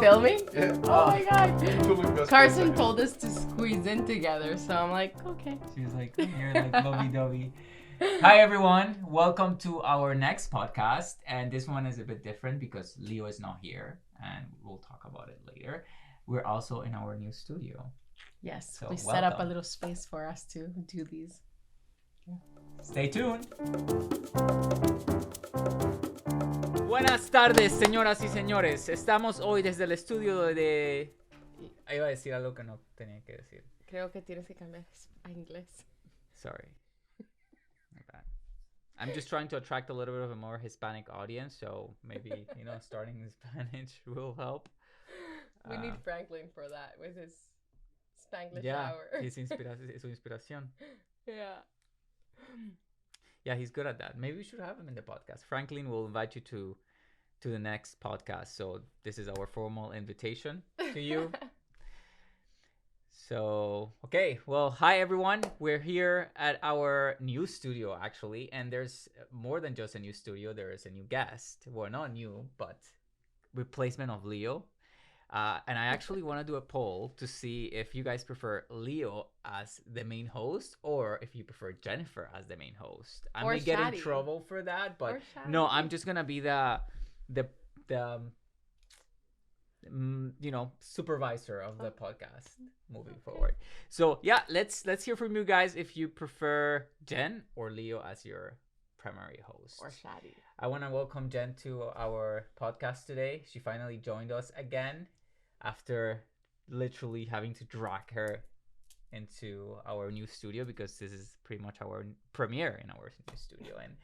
filming? Yeah. Oh my god. Filming best Carson friends. told us to squeeze in together, so I'm like, okay. She was like, you're like lovey-dovey. Hi everyone, welcome to our next podcast, and this one is a bit different because Leo is not here, and we'll talk about it later. We're also in our new studio. Yes, So, we set up a welcome. little space for us to do these. Stay tuned. Buenas tardes, señoras y señores. Estamos hoy desde el estudio de... Iba a decir algo que no tenía que decir. Creo que tienes que cambiar a inglés. Sorry. My bad. I'm just trying to attract a little bit of a more Hispanic audience, so maybe, starting in Spanish will help. We need Franklin for that with his Spanglish Yeah, hour. su inspiración. Yeah. Yeah, he's good at that. Maybe we should have him in the podcast. Franklin will invite you to the next podcast. So this is our formal invitation to you. So, okay. Well, hi everyone. We're here at our new studio actually, and there's more than just a new studio. There is a new guest. Well, not new, but replacement of Leo. And I actually want to do a poll to see if you guys prefer Leo as the main host or if you prefer Jennifer as the main host. I may get in trouble for that, but no, I'm just gonna be the supervisor of the podcast moving forward. So yeah, let's hear from you guys if you prefer Jen or Leo as your primary host. Or Shadi. I want to welcome Jen to our podcast today. She finally joined us again after literally having to drag her into our new studio because this is pretty much our premiere in our new studio. And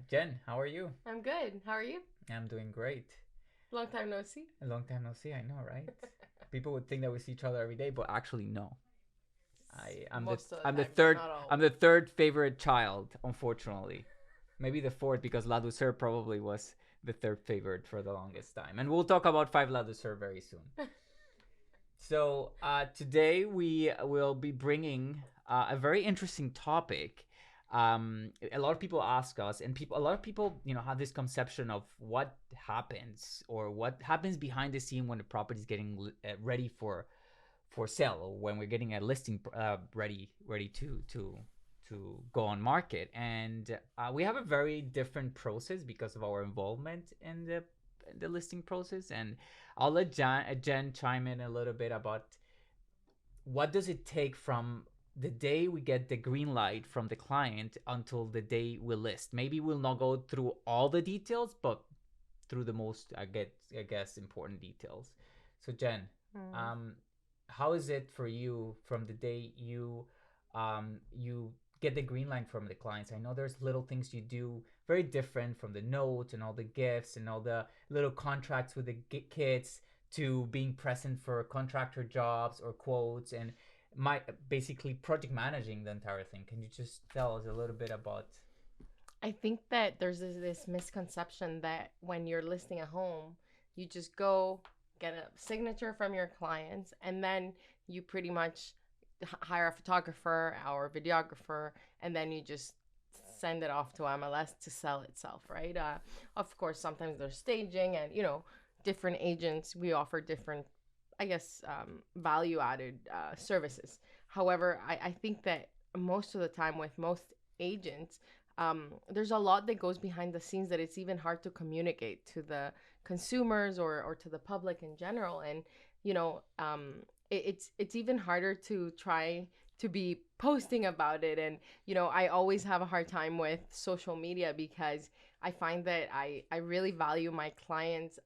Jen, how are you? I'm good. How are you? I'm doing great. Long time no see. A long time no see, I know, right? People would think that we see each other every day, but actually no. I'm the third favorite child, unfortunately. Maybe the fourth because La Douceur probably was the third favorite for the longest time. And we'll talk about Five La Douceur very soon. So today we will be bringing a very interesting topic. A lot of people ask us, and a lot of people, have this conception of what happens or what happens behind the scene when the property is getting ready for sale, or when we're getting a listing ready to go on market. And we have a very different process because of our involvement in the listing process. And I'll let Jen chime in a little bit about what does it take from the day we get the green light from the client until the day we list. Maybe we'll not go through all the details, but through the most, I guess, important details. So Jen, how is it for you from the day you get the green light from the clients? I know there's little things you do very different, from the notes and all the gifts and all the little contracts with the kids to being present for contractor jobs or quotes and basically project managing the entire thing. Can you just tell us a little bit about? I think that there's this misconception that when you're listing a home, you just go get a signature from your clients and then you pretty much hire a photographer or videographer, and then you just send it off to MLS to sell itself, right? Of course, sometimes there's staging and, different agents. We offer different, I guess, value-added services. However, I think that most of the time with most agents, there's a lot that goes behind the scenes that it's even hard to communicate to the consumers or to the public in general. And, it's even harder to try to be posting about it. And, I always have a hard time with social media because I find that I really value my clients'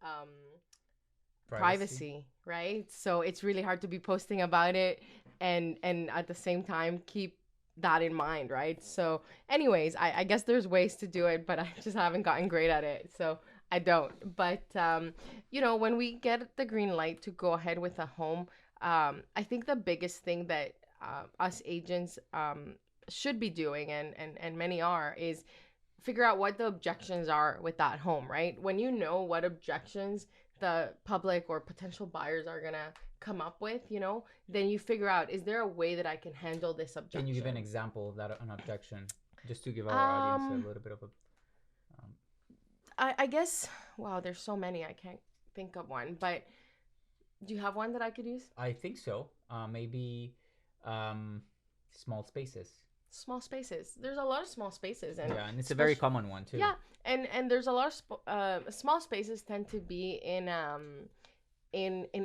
privacy, right? So it's really hard to be posting about it and at the same time keep that in mind, right? So anyways, I guess there's ways to do it, but I just haven't gotten great at it. So I don't. But, when we get the green light to go ahead with a home, I think the biggest thing that us agents should be doing, and many are, is figure out what the objections are with that home, right? When you know what objections the public or potential buyers are going to come up with, then you figure out, is there a way that I can handle this objection? Can you give an example of an objection, just to give our audience a little bit of a... I guess, wow, there's so many. I can't think of one. But Do you have one that I could use? I think so. Maybe um, small spaces. Small spaces. There's a lot of small spaces, and yeah, and it's a very common one too. Yeah, and there's a lot of small spaces tend to be in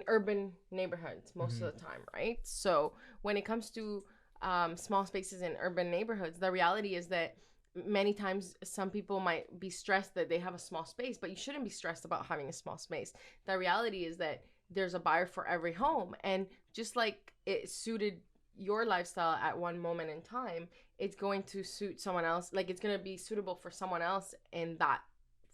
urban neighborhoods most of the time, right? So when it comes to small spaces in urban neighborhoods, the reality is that many times some people might be stressed that they have a small space, but you shouldn't be stressed about having a small space. The reality is that there's a buyer for every home, and just like it suited your lifestyle at one moment in time, it's going to suit someone else. Like it's going to be suitable for someone else in that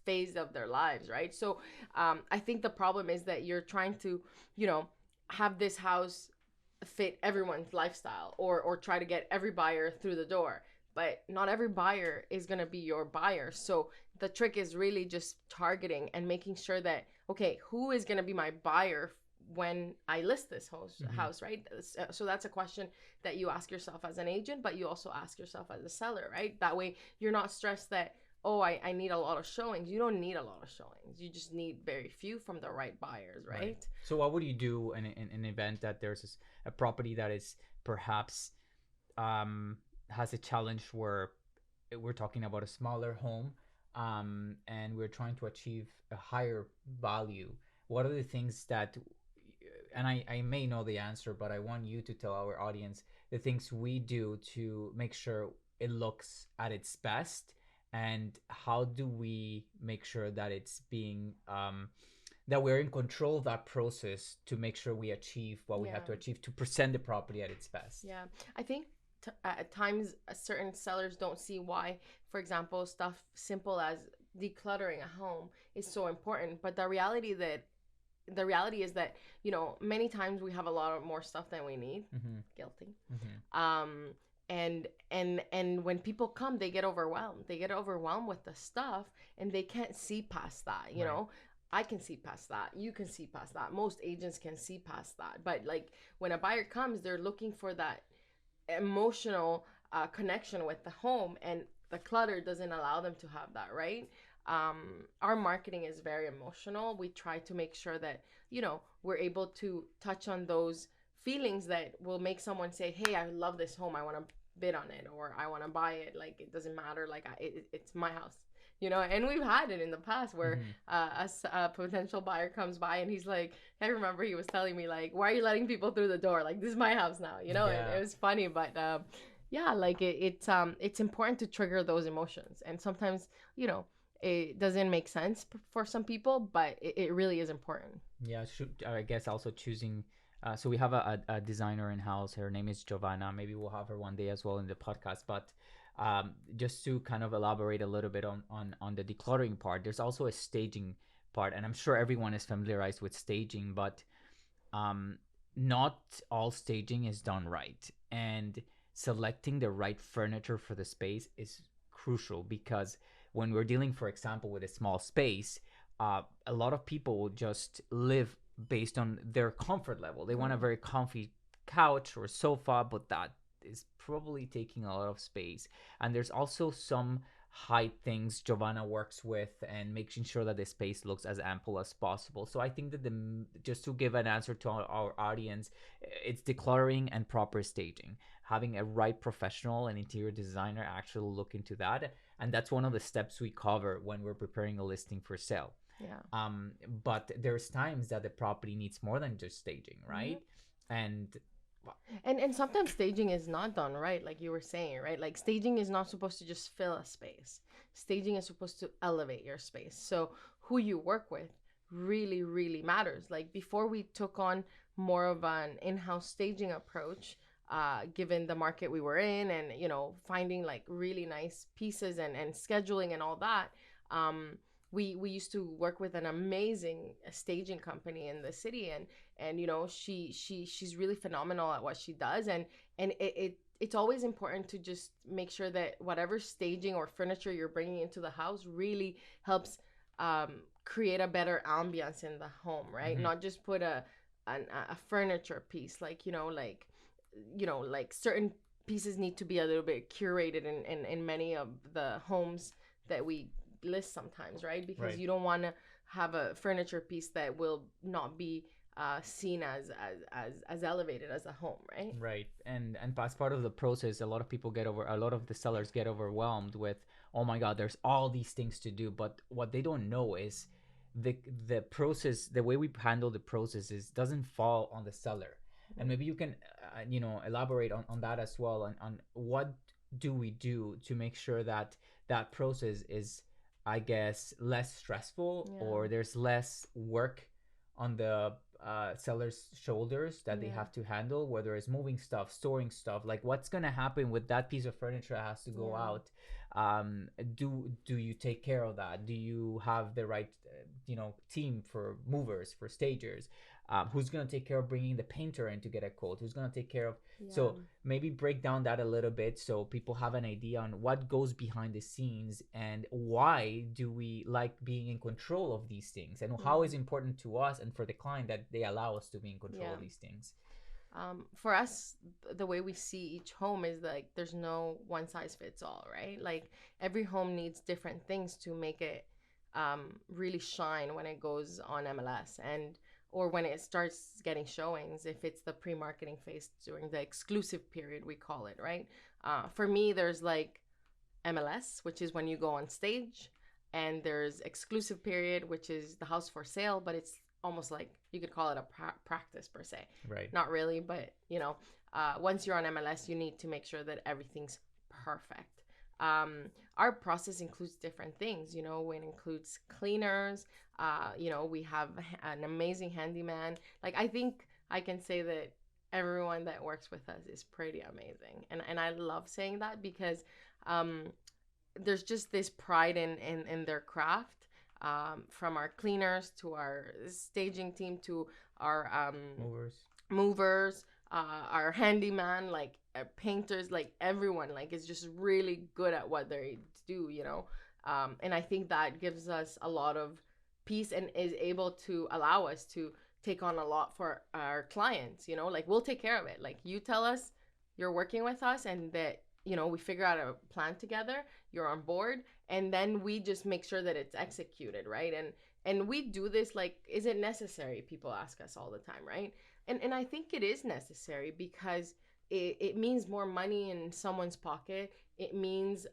phase of their lives, right? So I think the problem is that you're trying to, you know, have this house fit everyone's lifestyle, or try to get every buyer through the door. But not every buyer is going to be your buyer. So the trick is really just targeting and making sure that, okay, who is going to be my buyer when I list this house, right? So that's a question that you ask yourself as an agent, but you also ask yourself as a seller, right? That way you're not stressed that, oh, I need a lot of showings. You don't need a lot of showings. You just need very few from the right buyers, right? So what would you do in an event that there's a property that is perhaps has a challenge where we're talking about a smaller home, and we're trying to achieve a higher value? What are the things that, and I may know the answer, but I want you to tell our audience the things we do to make sure it looks at its best, and how do we make sure that it's being that we're in control of that process to make sure we achieve what we have to achieve to present the property at its best. Yeah, I think at times certain sellers don't see why, for example, stuff simple as decluttering a home is so important. But the reality is that, you know, many times we have a lot of more stuff than we need. Guilty. And when people come, they get overwhelmed with the stuff, and they can't see past that, you know. I can see past that. You can see past that. Most agents can see past that. But like when a buyer comes, they're looking for that emotional connection with the home, and the clutter doesn't allow them to have that, right? Our marketing is very emotional. We try to make sure that, you know, we're able to touch on those feelings that will make someone say, hey, I love this home. I want to bid on it, or I want to buy it. Like, it doesn't matter. Like, it's my house. You know, and we've had it in the past where a potential buyer comes by and he's like, I remember he was telling me, like, why are you letting people through the door? Like, this is my house now, you know. And it was funny, but yeah, like it's important to trigger those emotions. And sometimes, you know, it doesn't make sense for some people, but it really is important. Yeah, I guess also choosing. So we have a designer in house. Her name is Giovanna. Maybe we'll have her one day as well in the podcast. But just to kind of elaborate a little bit on the decluttering part, there's also a staging part, and I'm sure everyone is familiarized with staging, but not all staging is done right, and selecting the right furniture for the space is crucial, because when we're dealing, for example, with a small space, a lot of people will just live based on their comfort level. They want a very comfy couch or sofa, but that is probably taking a lot of space. And there's also some height things Giovanna works with, and making sure that the space looks as ample as possible. So I think that just to give an answer to our audience, it's decluttering and proper staging. Having a right professional and interior designer actually look into that, and that's one of the steps we cover when we're preparing a listing for sale. Yeah. But there's times that the property needs more than just staging, right? And sometimes staging is not done right, like you were saying, right? Like staging is not supposed to just fill a space. Staging is supposed to elevate your space. So who you work with really, really matters. Like before we took on more of an in-house staging approach, given the market we were in, and, you know, finding like really nice pieces and scheduling and all that, we used to work with an amazing staging company in the city, and you know, she's really phenomenal at what she does, and it's always important to just make sure that whatever staging or furniture you're bringing into the house really helps create a better ambiance in the home, right? Not just put a furniture piece, like, you know, like certain pieces need to be a little bit curated in many of the homes that we list sometimes, right? Because you don't want to have a furniture piece that will not be seen as elevated as a home, right? Right. And as part of the process, a lot of the sellers get overwhelmed with, oh my God, there's all these things to do. But what they don't know is the the process, the way we handle the process is doesn't fall on the seller. And maybe you can, elaborate on that as well, on what do we do to make sure that that process is, I guess, less stressful, or there's less work on the seller's shoulders that they have to handle, whether it's moving stuff, storing stuff, like what's gonna happen with that piece of furniture that has to go out. Do you take care of that? Do you have the right team for movers, for stagers? Who's gonna take care of bringing the painter in to get a quote? Who's gonna take care of so maybe break down that a little bit so people have an idea on what goes behind the scenes and why do we like being in control of these things, and how is important to us and for the client that they allow us to be in control of these things. For us, the way we see each home is like there's no one size fits all, right? Like every home needs different things to make it really shine when it goes on MLS, and or when it starts getting showings, if it's the pre-marketing phase during the exclusive period, we call it, right? For me, there's like MLS, which is when you go on stage, and there's exclusive period, which is the house for sale, but it's almost like you could call it a practice per se. Right. Not really, but once you're on MLS, you need to make sure that everything's perfect. Our process includes different things. It includes cleaners. We have an amazing handyman. Like, I think I can say that everyone that works with us is pretty amazing. And I love saying that because there's just this pride in their craft, from our cleaners to our staging team to our movers, our handyman, like painters, like everyone, like is just really good at what they do, and I think that gives us a lot of peace and is able to allow us to take on a lot for our clients. Like we'll take care of it. Like you tell us you're working with us and that we figure out a plan together, you're on board, and then we just make sure that it's executed, right? And we do this, like, is it necessary? People ask us all the time, right? And I think it is necessary because it means more money in someone's pocket. It means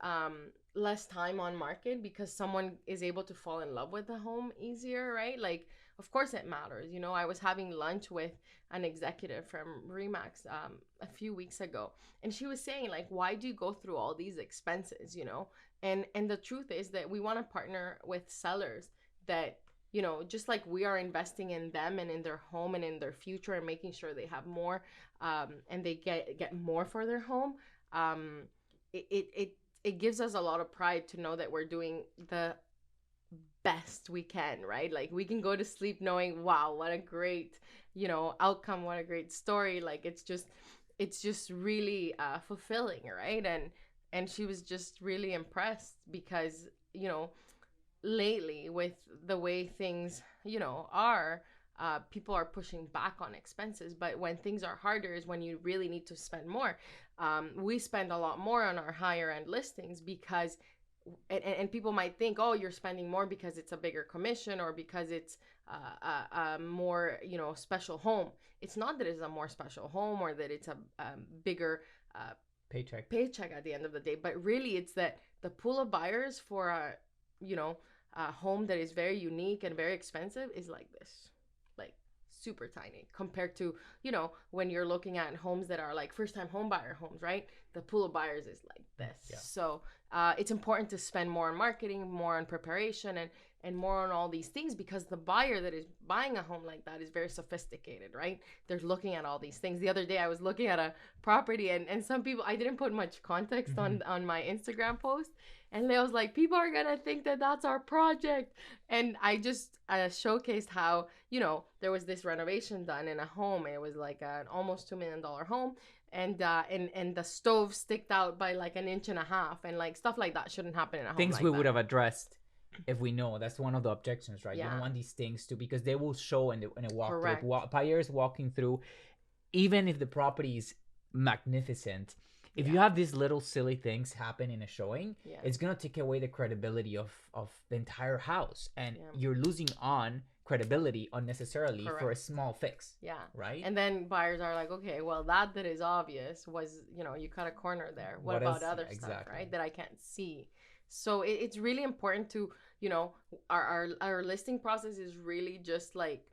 less time on market because someone is able to fall in love with the home easier, right? Like, of course it matters. I was having lunch with an executive from Remax a few weeks ago, and she was saying, like, why do you go through all these expenses, and the truth is that we want to partner with sellers that just like we are investing in them and in their home and in their future and making sure they have more, and they get more for their home. It gives us a lot of pride to know that we're doing the best we can, right? Like we can go to sleep knowing, wow, what a great outcome, what a great story. Like it's just really fulfilling, right? And she was just really impressed because lately with the way things are, people are pushing back on expenses, but when things are harder is when you really need to spend more. We spend a lot more on our higher end listings because and people might think, oh, you're spending more because it's a bigger commission or because it's a more special home. It's not that it's a more special home or that it's a bigger paycheck at the end of the day, but really it's that the pool of buyers for a home that is very unique and very expensive is like this, like super tiny compared to when you're looking at homes that are like first time home buyer homes, right? The pool of buyers is like this. So it's important to spend more on marketing, more on preparation, and more on all these things because the buyer that is buying a home like that is very sophisticated, right? They're looking at all these things. The other day I was looking at a property and some people, I didn't put much context on my Instagram post, and Leo's like, people are gonna think that that's our project. And I just showcased how there was this renovation done in a home. It was like an almost $2 million home, and the stove sticked out by like an inch and a half, and like stuff like that shouldn't happen in a home. Things like we that would have addressed if we know. That's one of the objections, right? You don't want these things to, because they will show in a walkthrough. Like, buyers walking through, even if the property is magnificent, if you have these little silly things happen in a showing, it's gonna take away the credibility of the entire house, and you're losing on credibility unnecessarily Correct. for a small fix. Yeah. Right. And then buyers are like, okay, well, that is obvious was, you cut a corner there. What about other stuff, right? That I can't see. So it's really important to, our listing process is really just like,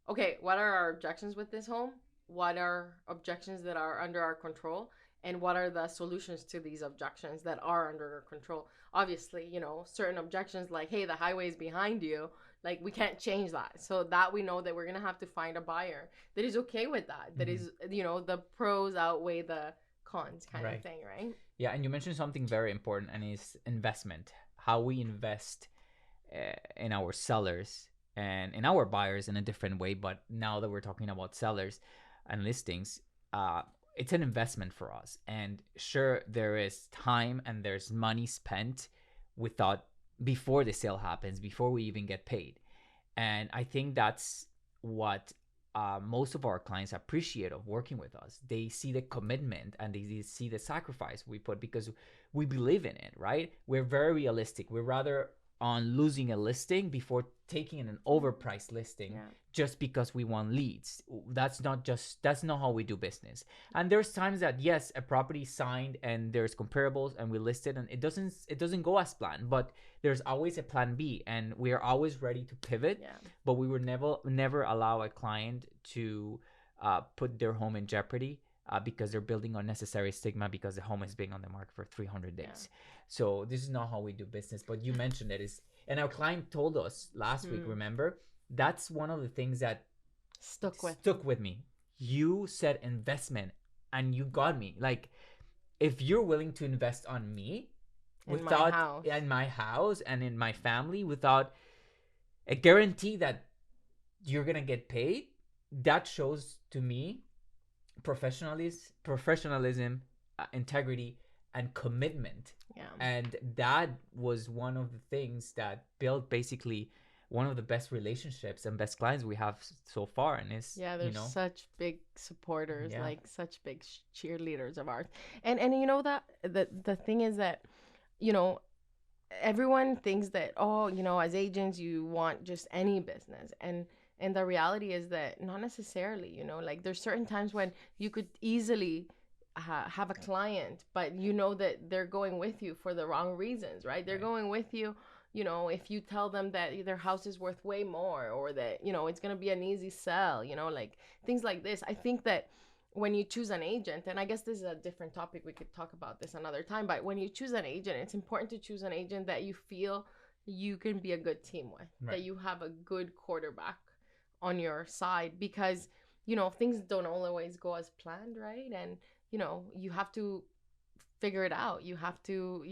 okay, what are our objections with this home? What are objections that are under our control? And what are the solutions to these objections that are under our control? Obviously, certain objections like, hey, the highway is behind you, like we can't change that. So that we know that we're going to have to find a buyer that is okay with that. That is, the pros outweigh the cons kind of thing, right? Yeah, and you mentioned something very important, and is investment. How we invest in our sellers and in our buyers in a different way. But now that we're talking about sellers and listings, it's an investment for us. And sure, there is time and there's money spent before the sale happens, before we even get paid. And I think that's what most of our clients appreciate of working with us. They see the commitment and they see the sacrifice we put because we believe in it, right? We're very realistic. We're rather on losing a listing before taking an overpriced listing just because we want leads. That's not how we do business. And there's times that yes, a property signed and there's comparables and we list it and it doesn't go as planned, but there's always a plan B and we are always ready to pivot. But we would never allow a client to put their home in jeopardy because they're building unnecessary stigma because the home is being on the market for 300 days. So this is not how we do business. But you mentioned it is, and our client told us last week, remember, that's one of the things that stuck with me. You said investment and you got me. Like, if you're willing to invest on me in my house and in my family without a guarantee that you're going to get paid, that shows to me professionalism, integrity, and commitment. And that was one of the things that built basically one of the best relationships and best clients we have so far. And it's there's such big supporters, like such big cheerleaders of ours. And that the thing is that everyone thinks that as agents you want just any business, and the reality is that not necessarily. Like there's certain times when you could easily have a client, but that they're going with you for the wrong reasons, right? They're going with you, if you tell them that their house is worth way more, or that, it's going to be an easy sell, like things like this. I think that when you choose an agent, and I guess this is a different topic, we could talk about this another time, but when you choose an agent, it's important to choose an agent that you feel you can be a good team with, that you have a good quarterback on your side, because, things don't always go as planned, right? And you have to figure it out. You have to,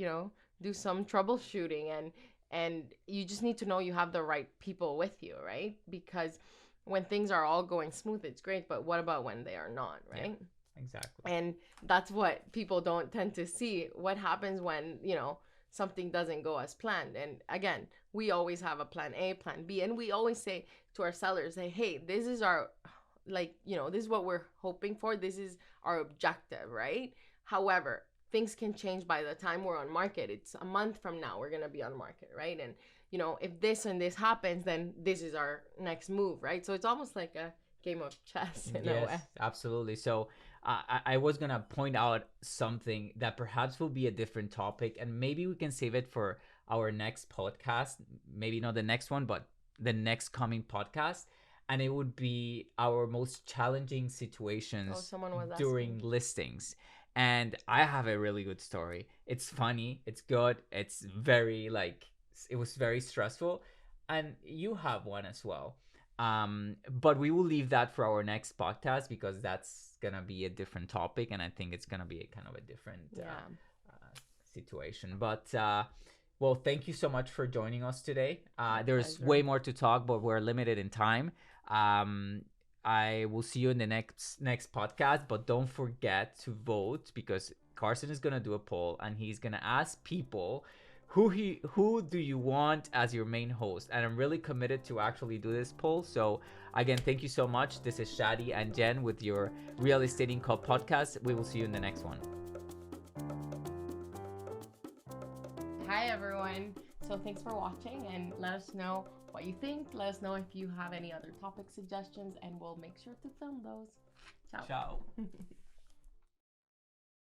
do some troubleshooting, and you just need to know you have the right people with you, right? Because when things are all going smooth, it's great, but what about when they are not, right? Yeah, exactly. And that's what people don't tend to see. What happens when, something doesn't go as planned? And again, we always have a plan A, plan B, and we always say to our sellers, hey, this is our, this is what we're hoping for. This is our objective, right? However, things can change by the time we're on market. It's a month from now, we're going to be on market, right? And, if this and this happens, then this is our next move, right? So it's almost like a game of chess in a way. Absolutely. So I was going to point out something that perhaps will be a different topic, and maybe we can save it for our next podcast. Maybe not the next one, but the next coming podcast. And it would be our most challenging situations during listings. And I have a really good story. It's funny. It's good. It's very it was very stressful. And you have one as well. But we will leave that for our next podcast because that's going to be a different topic. And I think it's going to be a kind of a different situation. But well, thank you so much for joining us today. There's way more to talk, but we're limited in time. I will see you in the next podcast, but don't forget to vote because Carson is gonna do a poll and he's gonna ask people who do you want as your main host, and I'm really committed to actually do this poll. So again, thank you so much. This is Shadi and Jen with your Realestating podcast. We will see you in the next one. Hi everyone. So thanks for watching, and let us know what you think. Let us know if you have any other topic suggestions, and we'll make sure to film those. Ciao. Ciao.